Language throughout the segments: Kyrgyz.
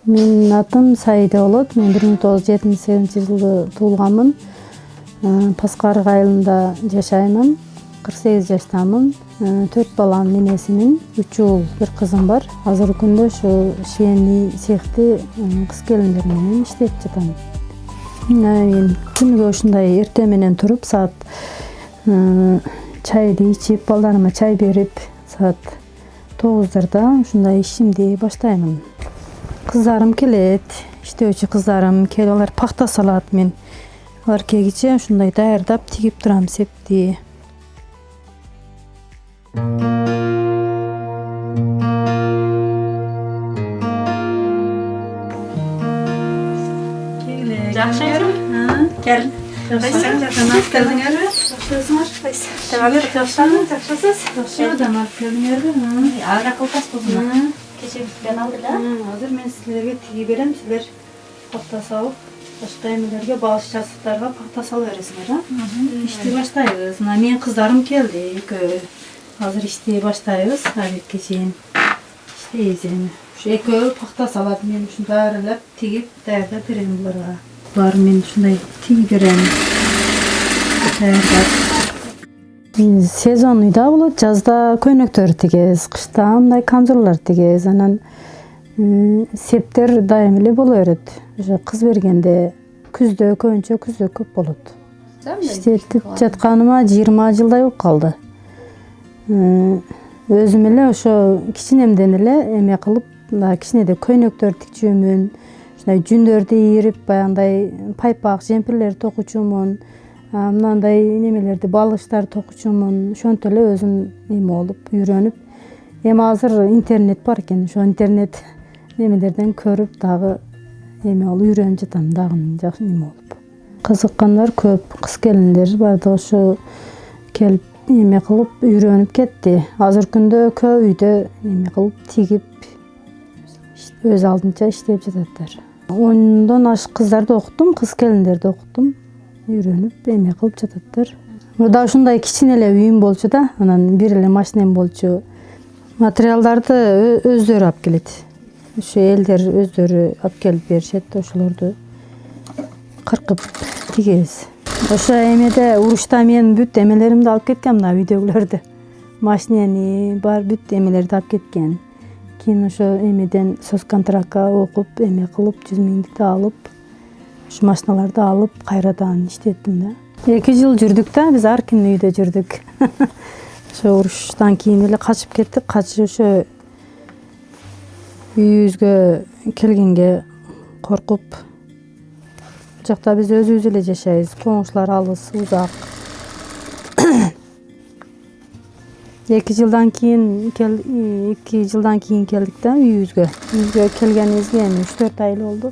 Менин атым Саида болот. Мен 1978-жылы туулганмын. Паскарык айылында жашаймын. 48 жаштамын. 4 баланын энесимин. 3 уул, 1 кызым бар. Азыркы күндө ушу швейный цехте кыз келиндер менен иштеп жатам. Мен күнүгө ушундай эртең менен туруп, саат чайды ичип, балдарыма чай берип, саат 9-дарда ушундай ишимди баштаймын. Кыздарым келет, иштөөчү кыздарым келип, алар пахта салат, мен алар келгиче ушундай даярдап тигип турам септи. Жакшы көрүм. Кел. Жакшы келдиңерби? Жакшысыңар? Табагыр жакшымы? Жакшысыз? Жакшы, тамак келдиңерби? Ара кылтас болсун. Кече бизден алды да. Азыр мен силерге тиги берем, силер пахта салып, башка эмелерге, багыш жасыктарга пахта салып бересиңер, Ишти баштайбыз. Менин кыздарым келди, экөө. Азыр иштей баштайбыз, обедке чейин иштейбиз эми. Ушу экөө пахта салат, мен ушундай даярдап, тигип, даярдап берем буларга. Булар мен ушундай тигип берем. Даярдап. Сезон да болот, жазда көйнөктөр тигебиз, кышта мындай камзорлор тигебиз. Анан септер дайым эле боло берет. Ошо кыз бергенде күздө көбүнчө күздө көп болот. Иштетип жатканыма 20 жылдай болуп калды. Өзүм эле ошо кичинемден эле эме кылып, кичинеде көйнөктөр тикчүмүн, ушундай жүндөрдү ийирип, баягындай пайпак, жемпирлер токучумун, мындай немелерди, балыштар токучумун. Ошонтип эле өзүм эме болуп, үйрөнүп, эми азыр интернет бар экен, ошо интернет немелерден көрүп дагы эме болуп үйрөнүп жатам, дагы жакшы эме болуп. Кызыккандар көп, кыз келиндер бардыгы ошо келип эме кылып үйрөнүп кетти. Азыркы күндө көп үйдө эме кылып тигип өз алдынча иштеп жататтар. 10дон ашык кыздарды окуттум, кыз келиндерди окуттум. Үйрөнүп эме кылып жататтар. Мурда ушундай кичине эле үйүм болчу да, анан бир эле машинем болчу. Материалдарды өздөрү алып келет. Ошо элдер өздөрү алып келип беришет, ошолорду кыркып тигебиз. Ошо эмеде урушта мен бүт эмелеримди алып кеткем да, үйдөгүлөрдү. Машинени, бар бүт эмелерди алып кеткен. Кийин ошо эмеден соцконтрактка окуп, эме кылып, 100 миңдикти алып, ушу машиналарды алып, кайрадан иштеттим да. 2 жыл жүрдүк да, биз ар ким үйдө жүрдүк. Ошо уруштан кийин эле качып кеттик. Качып ошо үйүбүзгө келгенге коркуп, жакта биз өзүбүз эле жашайбыз, коңшулар алыс, узак. 2 жылдан кийин келдик да үйүбүзгө. Үйүбүзгө келгенибизге эми 3-4 ай эле болду.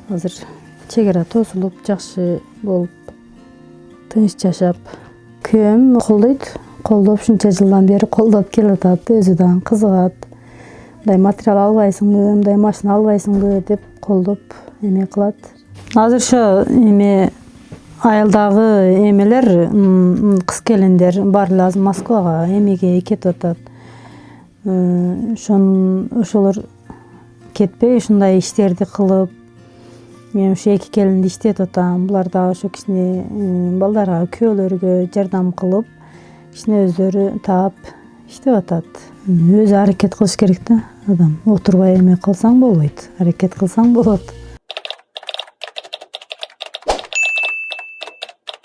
Азыр чек ара тосулуп, жакшы болуп, тынч жашап. Күйөөм колдоп, ушунча жылдан бери колдоп келип атат, өзү дагы кызыгат. Мындай материал албайсыңбы, мындай машина албайсыңбы деп колдоп эме кылат. Азыр ошо эме айылдагы эмелер, кыз келиндер баары азыр Москвага эмеге кетип атат. Ошолор кетпей ушундай иштерди кылып, мен ошо 2 келинди иштетип атам. Булар дагы ошо кичине балдарга, күйөөлөргө жардам кылып, кичине өздөрү таап иштеп атат. Өзү аракет кылыш керек да, адам. Отурбай эме кылсаң болбойт, аракет кылсаң болот.